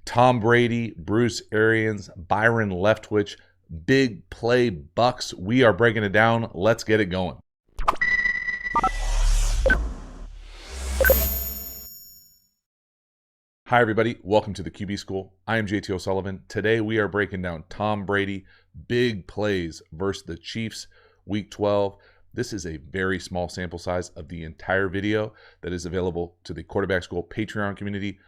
Tom Brady, Bruce Arians, Byron Leftwich, big play Bucks. We are breaking it down. Let's get it going. Hi, everybody. Welcome to the QB School. I am JT O'Sullivan. Today, we are breaking down Tom Brady, big plays versus the Chiefs, Week 12. This is a very small sample size of the entire video that is available to the Quarterback School Patreon community.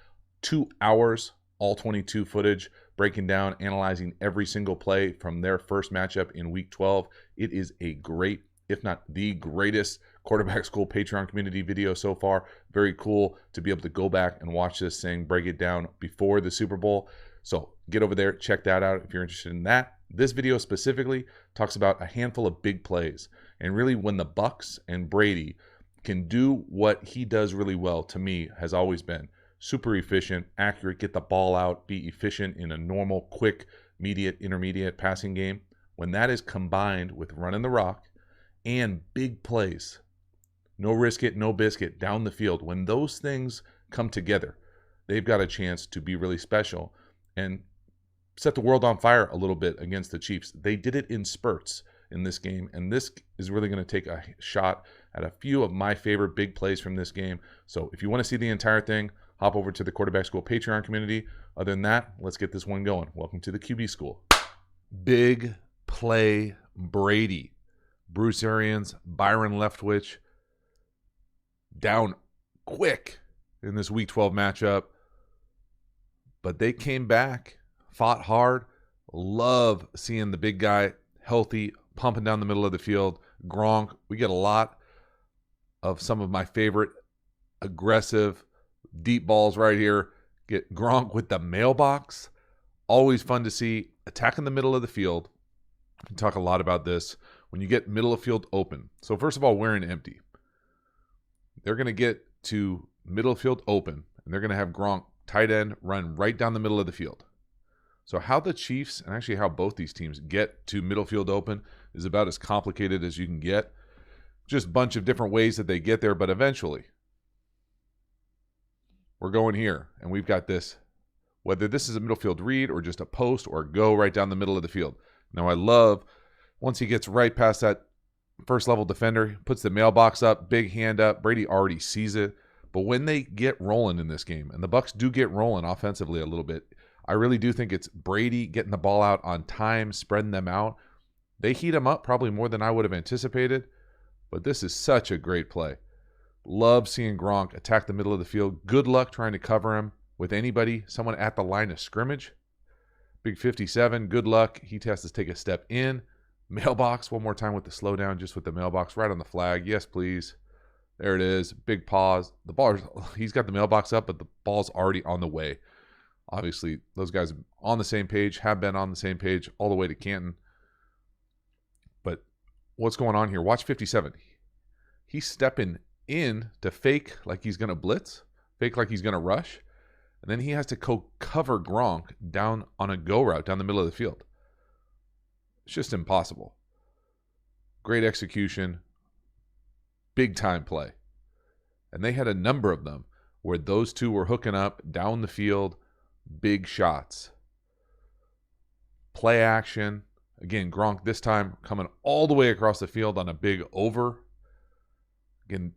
2 hours, all 22 footage, breaking down, analyzing every single play from their first matchup in Week 12. It is a great, if not the greatest, Quarterback School Patreon community video so far. Very cool to be able to go back and watch this thing, break it down before the Super Bowl. So get over there, check that out if you're interested in that. This video specifically talks about a handful of big plays, and really when the Bucks and Brady can do what he does really well, to me, has always been super efficient, accurate, get the ball out, be efficient in a normal, quick, intermediate passing game. When that is combined with running the rock and big plays, no risk it, no biscuit, down the field, when those things come together, they've got a chance to be really special and set the world on fire a little bit against the Chiefs. They did it in spurts in this game, and this is really going to take a shot at a few of my favorite big plays from this game. So if you want to see the entire thing, hop over to the Quarterback School Patreon community. Other than that, let's get this one going. Welcome to the QB School. Big play Brady. Bruce Arians, Byron Leftwich, down quick in this Week 12 matchup. But they came back, fought hard. Love seeing the big guy healthy, pumping down the middle of the field. Gronk, we get a lot of some of my favorite aggressive deep balls right here. Get Gronk with the mailbox. Always fun to see. Attacking the middle of the field. We talk a lot about this. When you get middle of field open. So first of all, we're in empty. They're going to get to middle of field open, and they're going to have Gronk, tight end, run right down the middle of the field. So how the Chiefs, and actually how both these teams get to middle field open, is about as complicated as you can get. Just a bunch of different ways that they get there, but eventually we're going here, and we've got this, whether this is a middle field read or just a post or go right down the middle of the field. Now I love, once he gets right past that first level defender, puts the mailbox up, big hand up. Brady already sees it. But when they get rolling in this game, and the Bucks do get rolling offensively a little bit, I really do think it's Brady getting the ball out on time, spreading them out. They heat them up probably more than I would have anticipated, but this is such a great play. Love seeing Gronk attack the middle of the field. Good luck trying to cover him with anybody, someone at the line of scrimmage. Big 57, good luck. He has to take a step in. Mailbox, one more time with the slowdown, just with the mailbox right on the flag. Yes, please. There it is. Big pause. The ball, he's got the mailbox up, but the ball's already on the way. Obviously, those guys are on the same page, have been on the same page all the way to Canton. But what's going on here? Watch 57. He's stepping in to fake like he's going to blitz, fake like he's going to rush, and then he has to cover Gronk down on a go route down the middle of the field. It's just impossible. Great execution, big time play. And they had a number of them where those two were hooking up down the field, big shots. Play action. Again, Gronk this time coming all the way across the field on a big over. Again,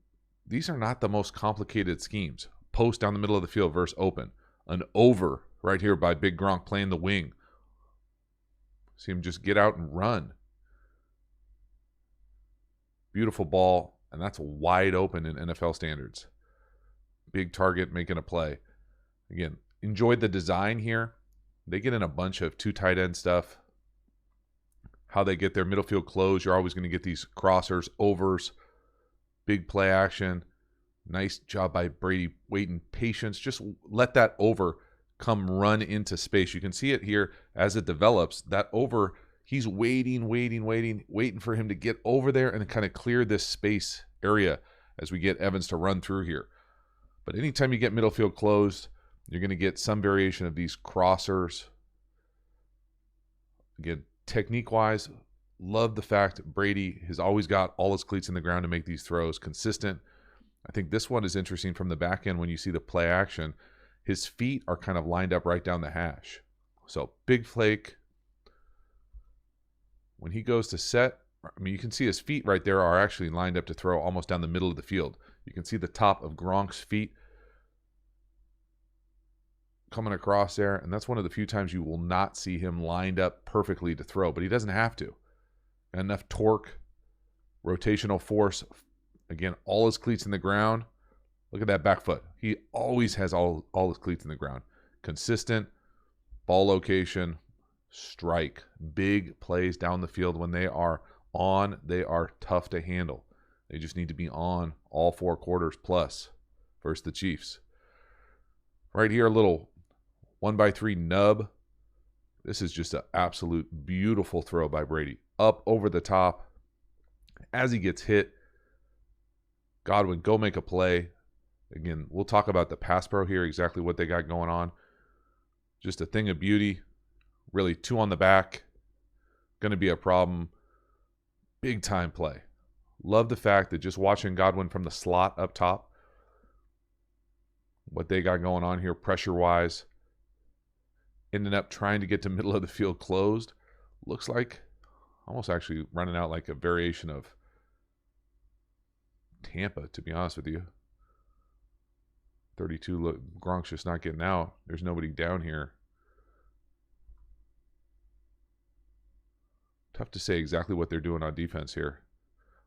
these are not the most complicated schemes. Post down the middle of the field versus open. An over right here by Big Gronk playing the wing. See him just get out and run. Beautiful ball, and that's wide open in NFL standards. Big target making a play. Again, enjoyed the design here. They get in a bunch of two tight end stuff. How they get their middle field close, you're always going to get these crossers, overs, big play action. Nice job by Brady, waiting patience. Just let that over come run into space. You can see it here as it develops. That over, he's waiting for him to get over there and kind of clear this space area as we get Evans to run through here. But anytime you get middle field closed, you're going to get some variation of these crossers. Again, technique-wise, love the fact Brady has always got all his cleats in the ground to make these throws consistent. I think this one is interesting from the back end when you see the play action. his feet are kind of lined up right down the hash. So big flake. When he goes to set, I mean, you can see his feet right there are actually lined up to throw almost down the middle of the field. You can see the top of Gronk's feet coming across there, and that's one of the few times you will not see him lined up perfectly to throw, but he doesn't have to. Enough torque, rotational force. Again, all his cleats in the ground. Look at that back foot. He always has all his cleats in the ground. Consistent, ball location, strike. Big plays down the field. When they are on, they are tough to handle. They just need to be on all 4 quarters plus versus the Chiefs. Right here, a little 1x3 nub. This is just an absolute beautiful throw by Brady. Up over the top. As he gets hit, Godwin, go make a play. Again, we'll talk about the pass pro here, exactly what they got going on. Just a thing of beauty. Really, 2 on the back. Going to be a problem. Big time play. Love the fact that just watching Godwin from the slot up top, what they got going on here pressure-wise, ending up trying to get to middle of the field closed. Looks like almost actually running out like a variation of Tampa, to be honest with you. 32, look, Gronk's just not getting out. There's nobody down here. Tough to say exactly what they're doing on defense here.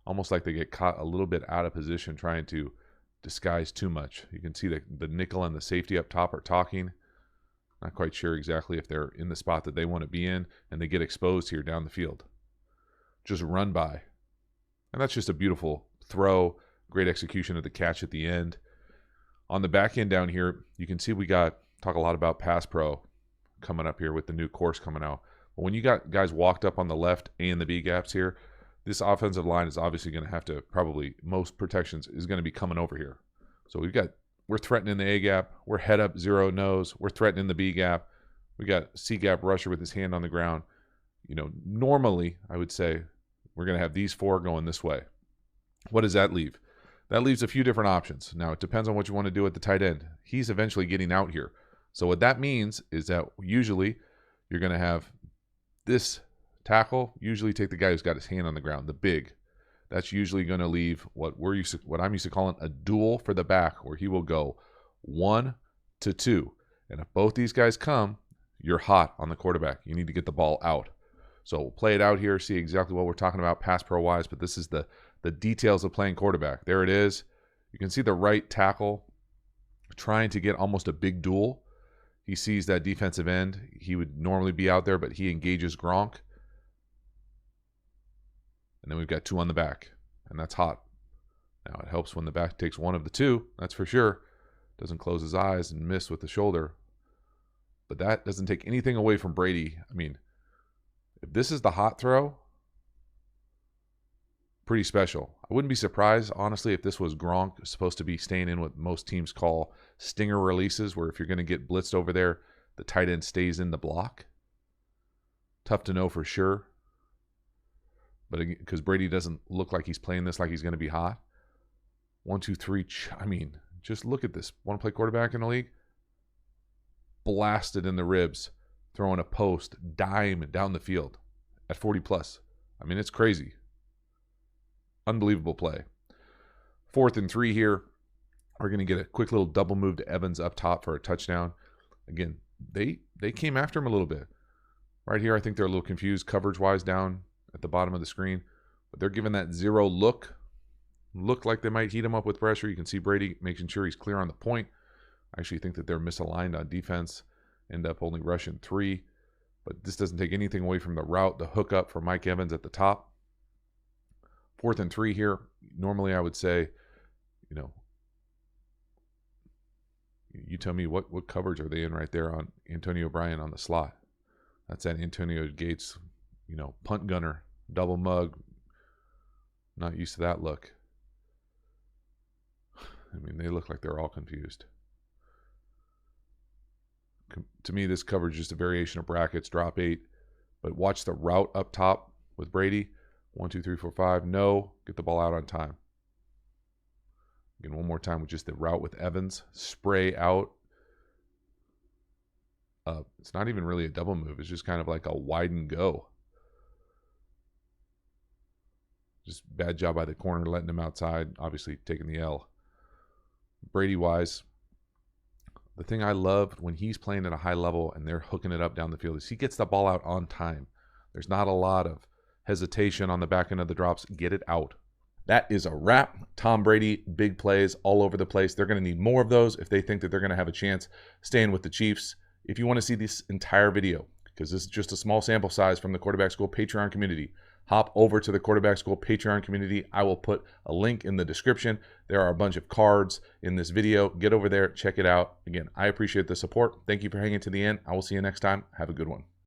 Almost like they get caught a little bit out of position trying to disguise too much. You can see the nickel and the safety up top are talking. Not quite sure exactly if they're in the spot that they want to be in, and they get exposed here down the field. Just run by. And that's just a beautiful throw. Great execution of the catch at the end. On the back end down here, you can see we talk a lot about pass pro coming up here with the new course coming out. But when you got guys walked up on the left and the B gaps here, this offensive line is obviously going to have to probably, most protections is going to be coming over here. So we're threatening the A gap. We're head up, 0 nose. We're threatening the B gap. We got C gap rusher with his hand on the ground. You know, normally I would say we're going to have these 4 going this way. What does that leave? That leaves a few different options. Now, it depends on what you want to do at the tight end. He's eventually getting out here. So what that means is that usually you're going to have this tackle usually take the guy who's got his hand on the ground, the big. That's usually going to leave what I'm used to calling a duel for the back, where he will go 1 to 2. And if both these guys come, you're hot on the quarterback. You need to get the ball out. So we'll play it out here, see exactly what we're talking about pass pro wise, but this is the details of playing quarterback. There it is. You can see the right tackle trying to get almost a big duel. He sees that defensive end. He would normally be out there, but he engages Gronk. And then we've got 2 on the back, and that's hot. Now, it helps when the back takes 1 of the 2, that's for sure. Doesn't close his eyes and miss with the shoulder. But that doesn't take anything away from Brady. I mean, if this is the hot throw, pretty special. I wouldn't be surprised, honestly, if this was Gronk supposed to be staying in what most teams call stinger releases, where if you're going to get blitzed over there, the tight end stays in the block. Tough to know for sure. But because Brady doesn't look like he's playing this like he's going to be hot. 1, 2, 3. I mean, just look at this. Want to play quarterback in the league? Blasted in the ribs, throwing a post, dime down the field at 40 plus. I mean, it's crazy. Unbelievable play. 4th and 3 here. We're going to get a quick little double move to Evans up top for a touchdown. Again, they came after him a little bit. Right here, I think they're a little confused coverage-wise down at the bottom of the screen. But they're giving that 0 look. Look like they might heat him up with pressure. You can see Brady making sure he's clear on the point. I actually think that they're misaligned on defense. End up only rushing 3. But this doesn't take anything away from the route, the hookup for Mike Evans at the top. 4th and 3 here. Normally I would say, you know, you tell me what coverage are they in right there on Antonio Bryan on the slot. That's that Antonio Gates, you know, punt gunner, double mug. Not used to that look. I mean, they look like they're all confused. To me, this coverage is just a variation of brackets, drop 8. But watch the route up top with Brady. 1, 2, 3, 4, 5. No. Get the ball out on time. Again, one more time with just the route with Evans. Spray out. It's not even really a double move. It's just kind of like a wide and go. Just bad job by the corner, letting him outside, obviously taking the L. Brady-wise, the thing I love when he's playing at a high level and they're hooking it up down the field is he gets the ball out on time. There's not a lot of hesitation on the back end of the drops. Get it out. That is a wrap. Tom Brady, big plays all over the place. They're going to need more of those if they think that they're going to have a chance staying with the Chiefs. If you want to see this entire video, because this is just a small sample size from the Quarterback School Patreon community, hop over to the Quarterback School Patreon community. I will put a link in the description. There are a bunch of cards in this video. Get over there, check it out. Again, I appreciate the support. Thank you for hanging to the end. I will see you next time. Have a good one.